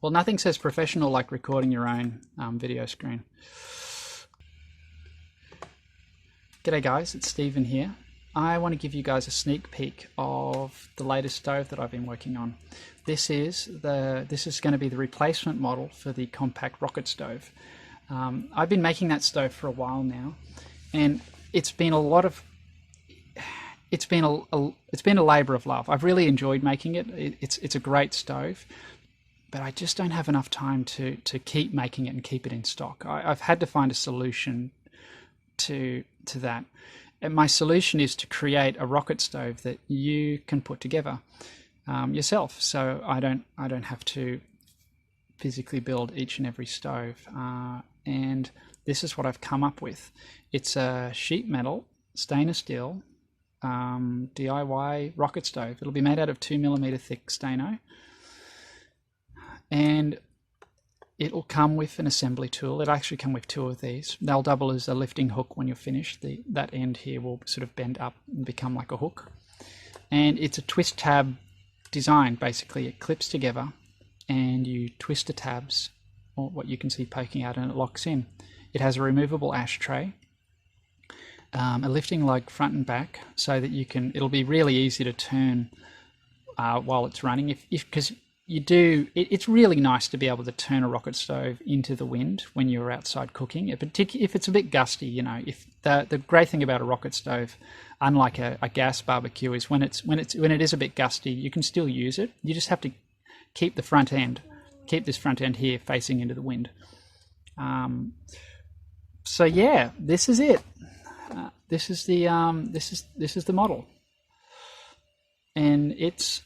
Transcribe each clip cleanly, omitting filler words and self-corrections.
Well, nothing says professional like recording your own video screen. G'day guys, it's Stephen here. I want to give you guys a sneak peek of the latest stove that I've been working on. This is going to be the replacement model for the compact rocket stove. I've been making that stove for a while now, and it's been a labour of love. I've really enjoyed making it. It's a great stove, but I just don't have enough time to keep making it and keep it in stock. I've had to find a solution to that. And my solution is to create a rocket stove that you can put together yourself, so I don't have to physically build each and every stove. And this is what I've come up with. It's a sheet metal stainless steel DIY rocket stove. It'll be made out of 2mm thick Stano, and it'll come with an assembly tool. It'll actually come with two of these. They'll double as a lifting hook when you're finished. That end here will sort of bend up and become like a hook. And it's a twist tab design. Basically, it clips together and you twist the tabs, or what you can see poking out, and it locks in. It has a removable ashtray, a lifting lug front and back, so that it'll be really easy to turn while it's running. Because it's really nice to be able to turn a rocket stove into the wind when you're outside cooking, particularly if it's a bit gusty. You know, if the great thing about a rocket stove, unlike a gas barbecue, is when it is a bit gusty, you can still use it. You just have to keep this front end here facing into the wind. So yeah, this is it. This is the model. And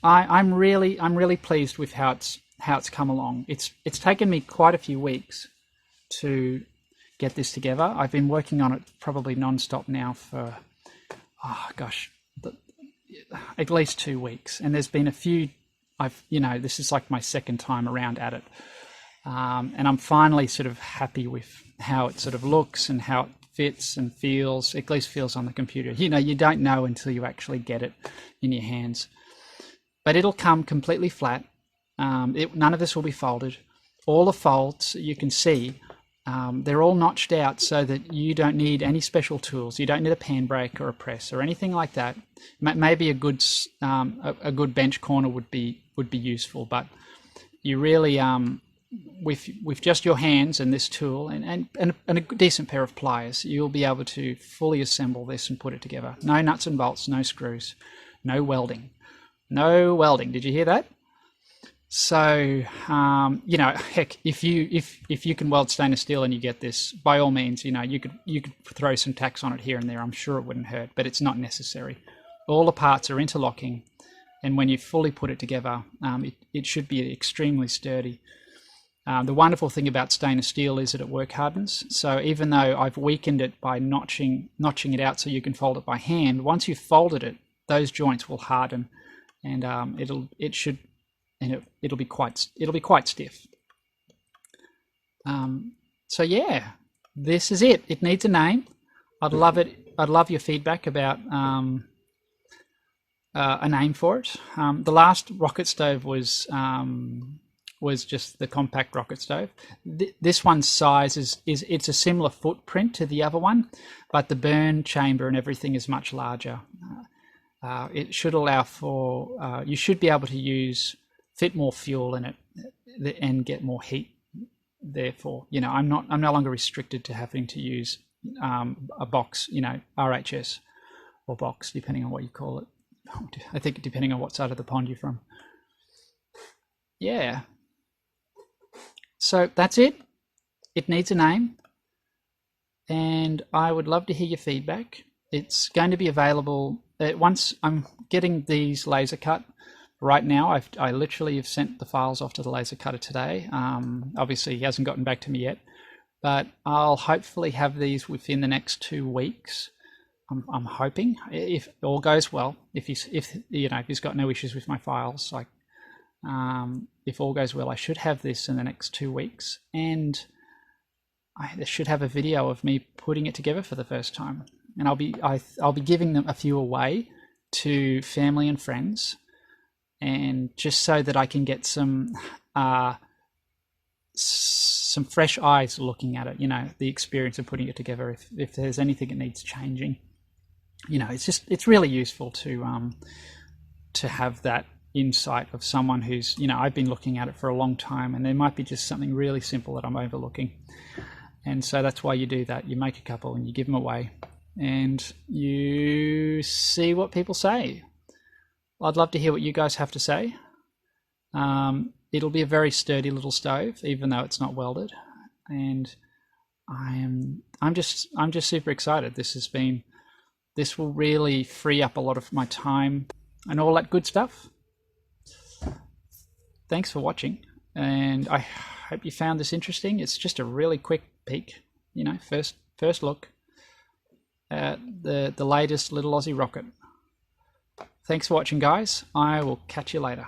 I'm really pleased with how it's come along. It's taken me quite a few weeks to get this together. I've been working on it probably non-stop now for at least 2 weeks. And there's been a few. This is like my second time around at it, and I'm finally sort of happy with how it sort of looks and how it fits and feels. At least feels on the computer. You don't know until you actually get it in your hands. But it'll come completely flat. None of this will be folded. All the folds you can see, they're all notched out so that you don't need any special tools. You don't need a pan brake or a press or anything like that. Maybe a good bench corner would be useful, but you really with just your hands and this tool and a decent pair of pliers, you'll be able to fully assemble this and put it together. No nuts and bolts, no screws, no welding. Did you hear that? So heck, if you can weld stainless steel and you get this, by all means, you could throw some tacks on it here and there. I'm sure it wouldn't hurt, but it's not necessary. All the parts are interlocking, and when you fully put it together, it should be extremely sturdy. The wonderful thing about stainless steel is that it work hardens. So even though I've weakened it by notching it out so you can fold it by hand, once you've folded it, those joints will harden, and it'll be quite stiff. So yeah, this is it. It needs a name. I'd love your feedback about a name for it. The last rocket stove was just the compact rocket stove. This one's size it's a similar footprint to the other one, but the burn chamber and everything is much larger. It should allow for you should be able to fit more fuel in it and get more heat. Therefore, I'm no longer restricted to having to use a box, RHS or box, depending on what you call it. I think depending on what side of the pond you're from. Yeah. So that's it. It needs a name, and I would love to hear your feedback. It's going to be available once I'm getting these laser cut. Right now, I literally have sent the files off to the laser cutter today. Obviously, he hasn't gotten back to me yet, but I'll hopefully have these within the next 2 weeks. I'm hoping, if all goes well, if he's got no issues with my files, if all goes well, I should have this in the next 2 weeks, and I should have a video of me putting it together for the first time, and I'll be giving them a few away to family and friends, and just so that I can get some some fresh eyes looking at it, you know, the experience of putting it together, if there's anything that needs changing, you know, it's really useful to have that insight of someone who's, you know, I've been looking at it for a long time, and there might be just something really simple that I'm overlooking. And so that's why you do that. You make a couple and you give them away and you see what people say. I'd love to hear what you guys have to say. It'll be a very sturdy little stove, even though it's not welded. And I'm just super excited. This will really free up a lot of my time and all that good stuff. Thanks for watching, and I hope you found this interesting. It's just a really quick peek, you know, first look at the latest little Aussie rocket. Thanks for watching, guys. I will catch you later.